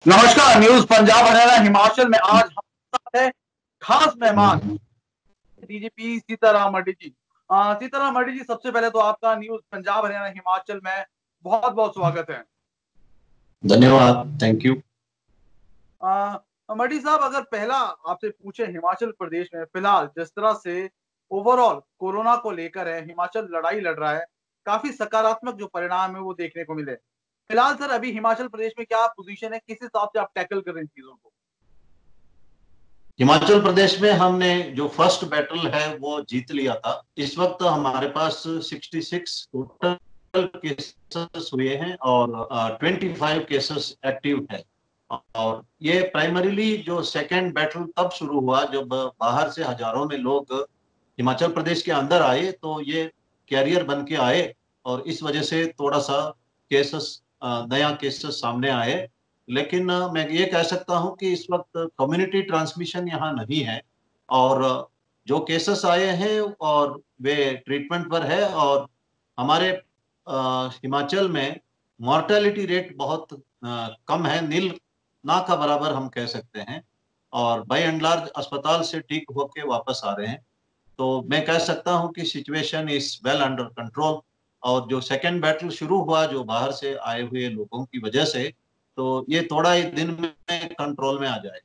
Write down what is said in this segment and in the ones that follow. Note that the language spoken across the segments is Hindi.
नमस्कार। न्यूज पंजाब हरियाणा हिमाचल में आज हमारे साथ है खास मेहमान डीजीपी सीताराम मर्डी जी। सीताराम मर्डी जी, सबसे पहले तो आपका न्यूज पंजाब हरियाणा हिमाचल में बहुत बहुत स्वागत है। धन्यवाद, थैंक यू। मर्डी साहब, अगर पहला आपसे पूछे, हिमाचल प्रदेश में फिलहाल जिस तरह से ओवरऑल कोरोना को लेकर है, हिमाचल लड़ाई लड़ रहा है, काफी सकारात्मक जो परिणाम है वो देखने को मिले। फिलहाल सर, अभी हिमाचल प्रदेश में क्या पोजीशन है, किस हिसाब से आप टैकल कर रहे हैं इन चीजों को? हिमाचल प्रदेश में हमने जो फर्स्ट बैटल है वो जीत लिया था। इस वक्त हमारे पास 66 टोटल केसेस हुए हैं और 25 केसेस एक्टिव है। और ये प्राइमरीली जो सेकेंड बैटल तब शुरू हुआ जब बाहर से हजारों में लोग हिमाचल प्रदेश के अंदर आए, तो ये कैरियर बन के आए और इस वजह से थोड़ा सा केसेस नया केसेस सामने आए। लेकिन मैं ये कह सकता हूं कि इस वक्त कम्युनिटी ट्रांसमिशन यहाँ नहीं है और जो केसेस आए हैं और वे ट्रीटमेंट पर है। और हमारे हिमाचल में मॉर्टेलिटी रेट बहुत कम है, नील ना का बराबर हम कह सकते हैं। और बाय एंड लार्ज अस्पताल से ठीक होके वापस आ रहे हैं। तो मैं कह सकता हूं कि situation is well under control. और जो सेकेंड बैटल शुरू हुआ जो बाहर से आए हुए लोगों की वजह से, तो ये थोड़ा ही दिन में कंट्रोल में आ जाए।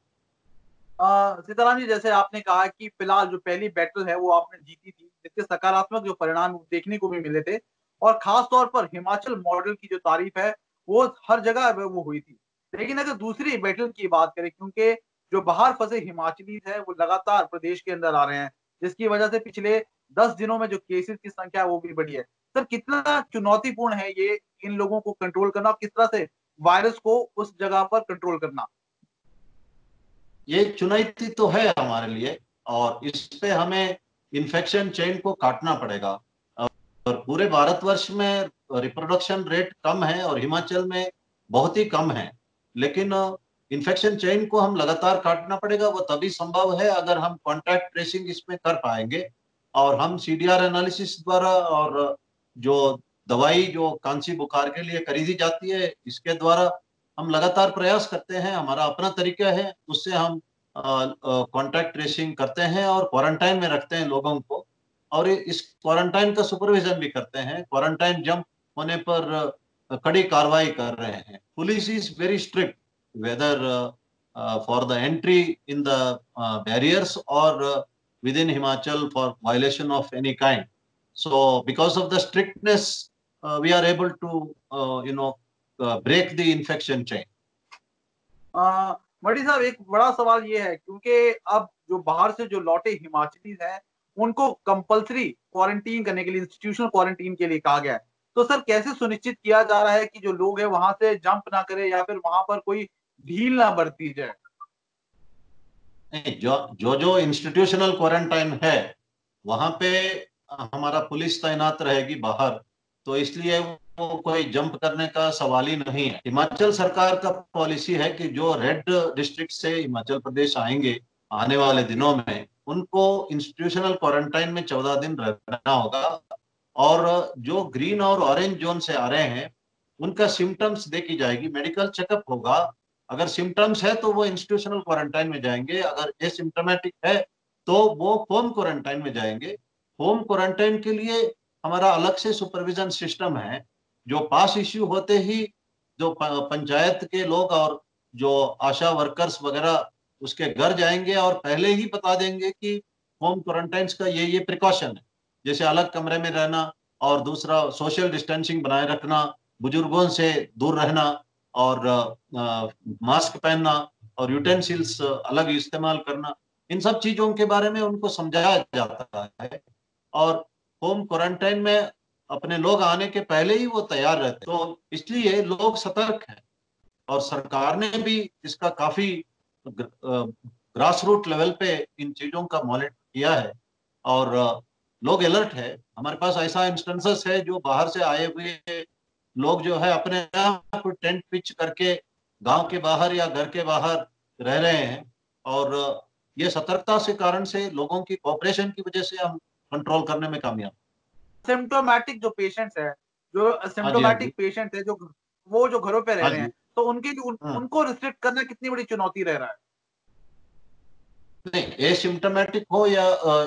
सीताराम जी, जैसे आपने कहा कि फिलहाल जो पहली बैटल है वो आपने जीती थी, जिसके सकारात्मक जो परिणाम देखने को भी मिले थे, और खास तौर पर हिमाचल मॉडल की जो तारीफ है वो हर जगह वो हुई थी। लेकिन अगर दूसरी बैटल की बात करें, क्योंकि जो बाहर फंसे हिमाचली है वो लगातार प्रदेश के अंदर आ रहे हैं, जिसकी वजह से पिछले 10 दिनों में जो केसेस की संख्या है वो भी बढ़ी है। सर, कितना चुनौतीपूर्ण है ये इन लोगों को कंट्रोल करना, और किस तरह से वायरस को उस जगह पर कंट्रोल करना? ये चुनौती तो है हमारे लिए और इस पे हमें इन्फेक्शन चेन को काटना पड़ेगा। और पूरे भारतवर्ष में रिप्रोडक्शन रेट कम है और हिमाचल में बहुत ही कम है। लेकिन इन्फेक्शन चेन को हम लगातार काटना पड़ेगा। वो तभी संभव है अगर हम कॉन्टैक्ट ट्रेसिंग इसमें कर पाएंगे और हम सीडीआर एनालिसिस द्वारा और जो दवाई जो कांसी बुखार के लिए खरीदी जाती है इसके द्वारा हम लगातार प्रयास करते हैं। हमारा अपना तरीका है, उससे हम कॉन्टैक्ट ट्रेसिंग करते हैं और क्वारंटाइन में रखते हैं लोगों को। और इस क्वारंटाइन का सुपरविजन भी करते हैं। क्वारंटाइन जंप होने पर कड़ी कार्रवाई कर रहे हैं। Police is very strict whether for the entry in the barriers और within Himachal for violation of any kind. so because of the strictness we are able to break the infection chain. Mardi साहब, एक बड़ा सवाल ये है, क्योंकि अब जो बाहर से जो लौटे हिमाचली हैं उनको कंपलसरी क्वारंटीन करने के लिए, इंस्टीट्यूशनल क्वारंटीन के लिए कहा गया है। तो सर, कैसे सुनिश्चित किया जा रहा है कि जो लोग हैं वहां से जंप ना करे या फिर वहां पर कोई ढील ना बरती जाए? नहीं, जो इंस्टीट्यूशनल क्वारंटाइन है वहां पे हमारा पुलिस तैनात रहेगी बाहर, तो इसलिए वो कोई जंप करने का सवाल ही नहीं है। हिमाचल सरकार का पॉलिसी है कि जो रेड डिस्ट्रिक्ट से हिमाचल प्रदेश आएंगे आने वाले दिनों में, उनको इंस्टीट्यूशनल क्वारंटाइन में 14 दिन रहना होगा। और जो ग्रीन और ऑरेंज जोन से आ रहे हैं उनका सिम्टम्स देखी जाएगी, मेडिकल चेकअप होगा। अगर सिम्टम्स है तो वो इंस्टीट्यूशनल क्वारंटाइन में जाएंगे, अगर एसिम्टोमेटिक है तो वो होम क्वारंटाइन में जाएंगे। होम क्वारंटाइन के लिए हमारा अलग से सुपरविजन सिस्टम है। जो पास इश्यू होते ही जो पंचायत के लोग और जो आशा वर्कर्स वगैरह उसके घर जाएंगे और पहले ही बता देंगे कि होम क्वारंटाइन का ये प्रिकॉशन है, जैसे अलग कमरे में रहना और दूसरा सोशल डिस्टेंसिंग बनाए रखना, बुजुर्गों से दूर रहना और मास्क पहनना और यूटेंसिल्स अलग इस्तेमाल करना। इन सब चीजों के बारे में उनको समझाया जाता है और होम क्वारंटाइन में अपने लोग आने के पहले ही वो तैयार रहते हैं। तो इसलिए लोग सतर्क हैं और सरकार ने भी इसका काफी ग्रास रूट लेवल पे इन चीजों का मॉनिटर किया है और लोग अलर्ट है। हमारे पास ऐसा इंस्टेंसेस है जो बाहर से आए हुए लोग जो है अपने आप टेंट पिच करके गांव के बाहर या घर के बाहर रह रहे हैं। और ये सतर्कता से कारण से लोगों की कोऑपरेशन की वजह से हम कंट्रोल करने में कामयाब। सिम्टोमेटिक जो पेशेंट्स है, जो हाँ जी, हाँ जी। सिम्टोमेटिक पेशेंट है, जो वो जो घरों पे रह हाँ रहे हैं, जी। तो उनको रिस्ट्रिक्ट करना कितनी बड़ी चुनौती रह रहा है? नहीं, एसिम्टोमेटिक हो या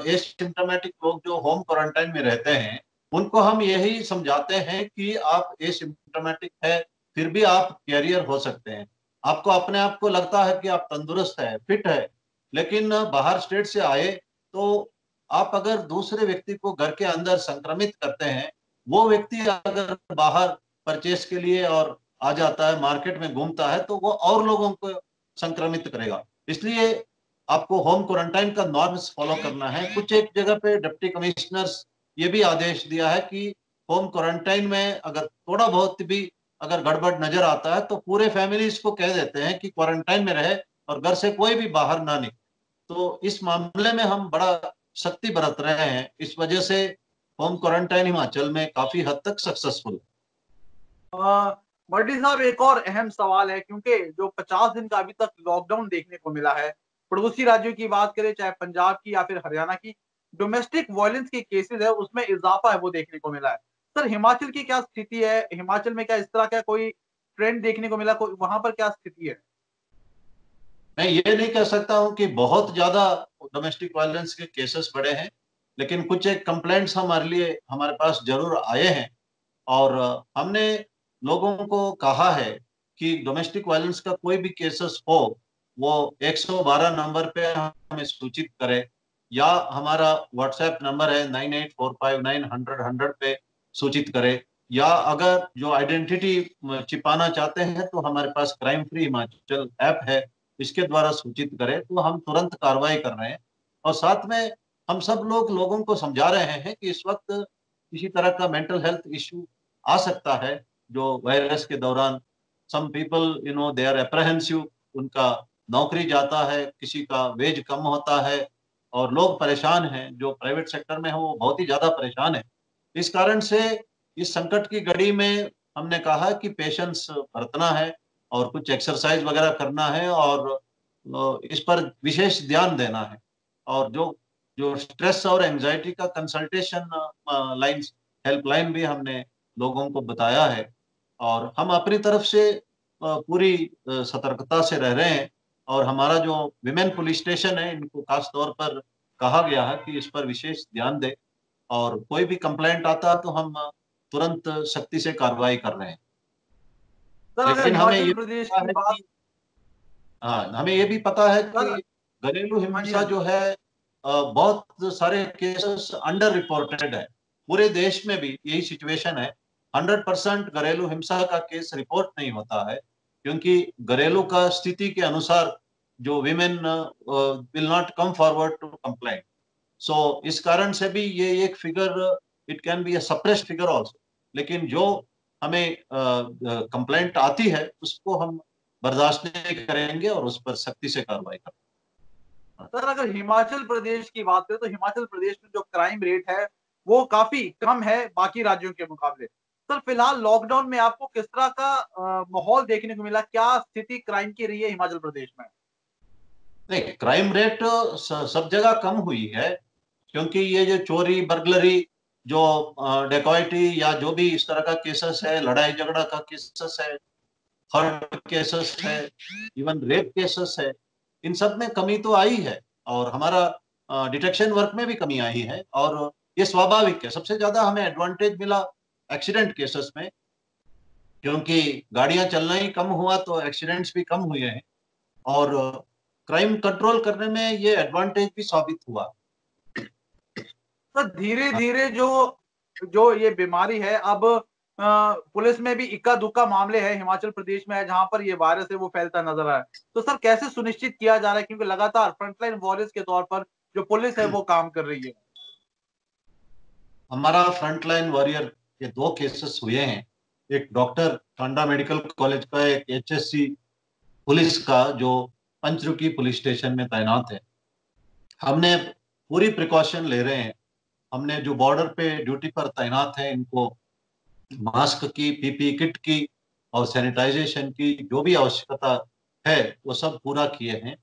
एसिम्टोमेटिक लोग जो होम क्वारंटाइन में रहते हैं, उनको हम यही समझाते हैं कि आप एसिम्टोमेटिक है, फिर भी आप कैरियर हो सकते हैं। आपको अपने आप को लगता है कि आप तंदुरुस्त है, फिट है, लेकिन बाहर स्टेट से आए तो आप अगर दूसरे व्यक्ति को घर के अंदर संक्रमित करते हैं, वो व्यक्ति अगर बाहर परचेस के लिए और आ जाता है, मार्केट में घूमता है, तो वो और लोगों को संक्रमित करेगा। इसलिए आपको होम क्वारंटाइन का नॉर्म्स फॉलो करना है। कुछ एक जगह पे डिप्टी कमिश्नर्स ये भी आदेश दिया है कि होम क्वारंटाइन में अगर थोड़ा बहुत भी अगर गड़बड़ नजर आता है तो पूरे फैमिलीज को कह देते हैं कि क्वारंटाइन में रहे और घर से कोई भी बाहर ना निकले। तो इस मामले में हम बड़ा सख्ती बरत रहे हैं। इस वजह से होम क्वारंटाइन हिमाचल में काफी हद तक सक्सेसफुल है। बड्डी साहब, एक और अहम सवाल है, क्योंकि जो 50 दिन का अभी तक लॉकडाउन देखने को मिला है, पड़ोसी राज्यों की बात करें, चाहे पंजाब की या फिर हरियाणा की, डोमेस्टिक वायलेंस के केसेस है उसमें इजाफा है वो देखने को मिला है। सर, हिमाचल की क्या स्थिति है? हिमाचल में क्या इस तरह का कोई ट्रेंड देखने को मिला? कोई वहां पर क्या स्थिति है? मैं ये नहीं कह सकता हूं कि बहुत ज्यादा डोमेस्टिक वायलेंस के केसेस बढ़े हैं, लेकिन कुछ एक कंप्लेंट्स हमारे पास जरूर आए हैं। और हमने लोगों को कहा है कि डोमेस्टिक वायलेंस का कोई भी केसेस हो, वो 112 नंबर पे हमें सूचित करे, या हमारा व्हाट्सएप नंबर है 98459100 पे सूचित करे, या अगर जो आइडेंटिटी छिपाना चाहते हैं तो हमारे पास क्राइम फ्री हिमाचल ऐप है, इसके द्वारा सूचित करें तो हम तुरंत कार्रवाई कर रहे हैं। और साथ में हम सब लोगों को समझा रहे हैं कि इस वक्त किसी तरह का मेंटल हेल्थ इश्यू आ सकता है जो वायरस के दौरान। सम पीपल दे आर एप्रहेंसिव, उनका नौकरी जाता है, किसी का वेज कम होता है, और लोग परेशान हैं। जो प्राइवेट सेक्टर में है वो बहुत ही ज्यादा परेशान है। इस कारण से इस संकट की घड़ी में हमने कहा कि पेशेंस बरतना है और कुछ एक्सरसाइज वगैरह करना है, और इस पर विशेष ध्यान देना है। और जो जो स्ट्रेस और एंजाइटी का कंसल्टेशन लाइंस, हेल्पलाइन भी हमने लोगों को बताया है। और हम अपनी तरफ से पूरी सतर्कता से रह रहे हैं। और हमारा जो विमेन पुलिस स्टेशन है, इनको खास तौर पर कहा गया है कि इस पर विशेष ध्यान दे, और कोई भी कंप्लेंट आता है तो हम तुरंत सख्ती से कार्रवाई कर रहे हैं। सर, अगर लेकिन हमें हिमाचल ये प्रदेश पता की है बात। कि हाँ, हमें ये भी पता है सर। कि घरेलू हाँ जी, हिंसा हाँ जी। जो है, बहुत सारे केसेस अंडर रिपोर्टेड है। पूरे देश में भी यही सिचुएशन है। 100% घरेलू हिंसा का केस रिपोर्ट नहीं होता है, क्योंकि घरेलू का स्थिति के अनुसार जो women will not come forward to complaint. So इस कारण से भी ये एक figure, it can be a suppressed figure also. लेकिन जो हमें कंप्लेंट आती है उसको हम बर्दाश्त नहीं करेंगे और उस पर सख्ती से कार्रवाई करेंगे। सर, अगर हिमाचल प्रदेश की बात करें तो हिमाचल प्रदेश में जो क्राइम रेट है वो काफी कम है बाकी राज्यों के मुकाबले। सर, फिलहाल लॉकडाउन में आपको किस तरह का माहौल देखने को मिला? क्या स्थिति क्राइम की रही है हिमाचल प्रदेश में? नहीं, क्राइम रेट सब जगह कम हुई है, क्योंकि ये जो चोरी, बर्गलरी, जो डेकॉइटी या जो भी इस तरह का केसेस है, लड़ाई झगड़ा का केसेस है, हर्ट केसेस है, इवन रेप केसेस है, इन सब में कमी तो आई है। और हमारा डिटेक्शन वर्क में भी कमी आई है, और ये स्वाभाविक है। सबसे ज्यादा हमें एडवांटेज मिला एक्सीडेंट केसेस में, क्योंकि गाड़ियां चलना ही कम हुआ तो एक्सीडेंट्स भी कम हुए हैं। और क्राइम कंट्रोल करने में ये एडवांटेज भी साबित हुआ। सर, धीरे धीरे जो जो ये बीमारी है अब पुलिस में भी इक्का दुक्का मामले हैं हिमाचल प्रदेश में है जहां पर ये वायरस है वो फैलता नजर आया। तो सर, कैसे सुनिश्चित किया जा रहा है, क्योंकि लगातार फ्रंटलाइन वॉरियर्स के तौर पर जो पुलिस है वो काम कर रही है? हमारा फ्रंटलाइन वॉरियर के 2 केसेस हुए हैं। एक डॉक्टर टांडा मेडिकल कॉलेज का, एक एचएससी पुलिस का, जो पंचरुखी पुलिस स्टेशन में तैनात है। हमने पूरी प्रिकॉशन ले रहे हैं। हमने जो बॉर्डर पे ड्यूटी पर तैनात है, इनको मास्क की, पीपी किट की और सैनिटाइजेशन की जो भी आवश्यकता है वो सब पूरा किए हैं।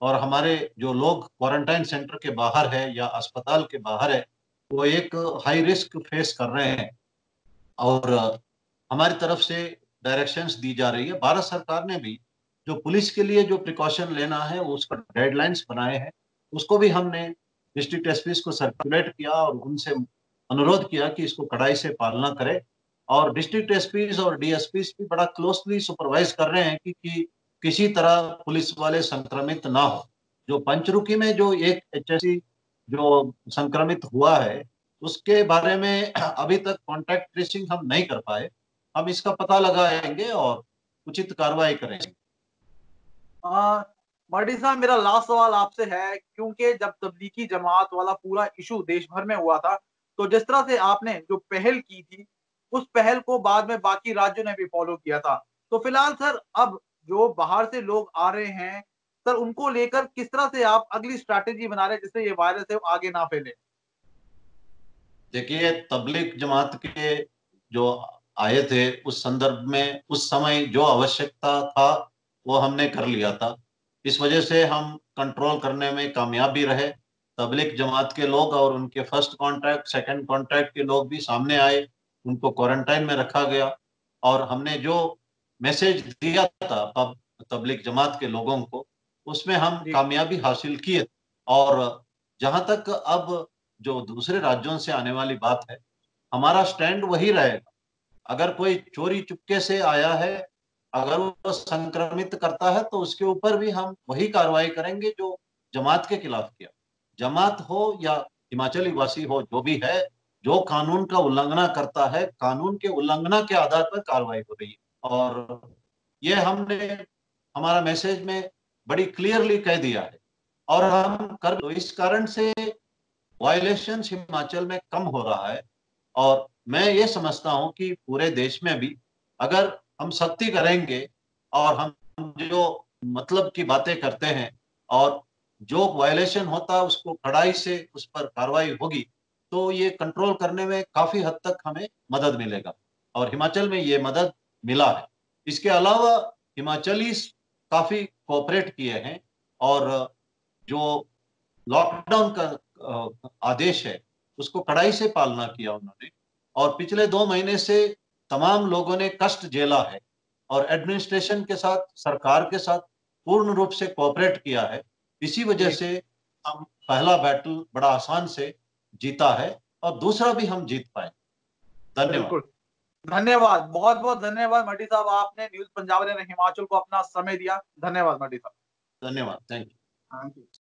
और हमारे जो लोग क्वारंटाइन सेंटर के बाहर है या अस्पताल के बाहर है, वो एक हाई रिस्क फेस कर रहे हैं। और हमारी तरफ से डायरेक्शंस दी जा रही है। भारत सरकार ने भी जो पुलिस के लिए जो प्रिकॉशन लेना है उसका गाइडलाइंस बनाए हैं, उसको भी हमने डिस्ट्रिक्ट एसपी को सर्कुलेट किया और उनसे अनुरोध किया कि इसको कड़ाई से पालना करें। और डिस्ट्रिक्ट एसपी और डीएसपी भी बड़ा क्लोजली सुपरवाइज कर रहे हैं कि किसी तरह पुलिस वाले संक्रमित ना हो। जो पंचरुखी में जो एक एचएससी जो संक्रमित हुआ है, उसके बारे में अभी तक कांटेक्ट ट्रेसिंग हम नहीं कर पाए। हम इसका पता लगाएंगे और उचित कार्रवाई करेंगे। मर्डी साहब, मेरा लास्ट सवाल आपसे है, क्योंकि जब तबलीगी जमात वाला पूरा इशू देश भर में हुआ था, तो जिस तरह से आपने जो पहल की थी, उस पहल को बाद में बाकी राज्यों ने भी फॉलो किया था। तो फिलहाल सर, अब जो बाहर से लोग आ रहे हैं सर, उनको लेकर किस तरह से आप अगली स्ट्रैटेजी बना रहे हैं जिससे ये वायरस है आगे ना फैले? देखिए, तबलीग जमात के जो आए थे उस संदर्भ में उस समय जो आवश्यकता था वो हमने कर लिया था। इस वजह से हम कंट्रोल करने में कामयाब भी रहे। तबलीग जमात के लोग और उनके फर्स्ट कांटेक्ट, सेकंड कांटेक्ट के लोग भी सामने आए, उनको क्वारंटाइन में रखा गया। और हमने जो मैसेज दिया था तबलीग जमात के लोगों को, उसमें हम जी। कामयाबी हासिल किए। और जहां तक अब जो दूसरे राज्यों से आने वाली बात है, हमारा स्टैंड वही रहेगा। अगर कोई चोरी चुपके से आया है, अगर वो संक्रमित करता है, तो उसके ऊपर भी हम वही कार्रवाई करेंगे जो जमात के खिलाफ किया। जमात हो या हिमाचली वासी हो, जो भी है, जो कानून का उल्लंघना करता है, कानून के उल्लंघना के आधार पर कार्रवाई हो रही है। और ये हमने हमारा मैसेज में बड़ी क्लियरली कह दिया है। और हम कर, तो इस कारण से वायलेशन हिमाचल में कम हो रहा है। और मैं ये समझता हूं कि पूरे देश में भी अगर हम सख्ती करेंगे और हम जो मतलब की बातें करते हैं और जो वायलेशन होता है उसको कड़ाई से उस पर कार्रवाई होगी, तो ये कंट्रोल करने में काफी हद तक हमें मदद मिलेगा। और हिमाचल में ये मदद मिला है। इसके अलावा हिमाचली काफी कोऑपरेट किए हैं और जो लॉकडाउन का आदेश है उसको कड़ाई से पालना किया उन्होंने। और पिछले 2 महीने से तमाम लोगों ने कष्ट झेला है और एडमिनिस्ट्रेशन के साथ, सरकार के साथ पूर्ण रूप से कोऑपरेट किया है। इसी वजह जी। से हम पहला बैटल बड़ा आसान से जीता है और दूसरा भी हम जीत पाए। धन्यवाद। बिल्कुल। धन्यवाद, बहुत बहुत धन्यवाद मर्डी साहब, आपने न्यूज पंजाब ने हिमाचल को अपना समय दिया। धन्यवाद मर्डी साहब। धन्यवाद। Thank you. Thank you.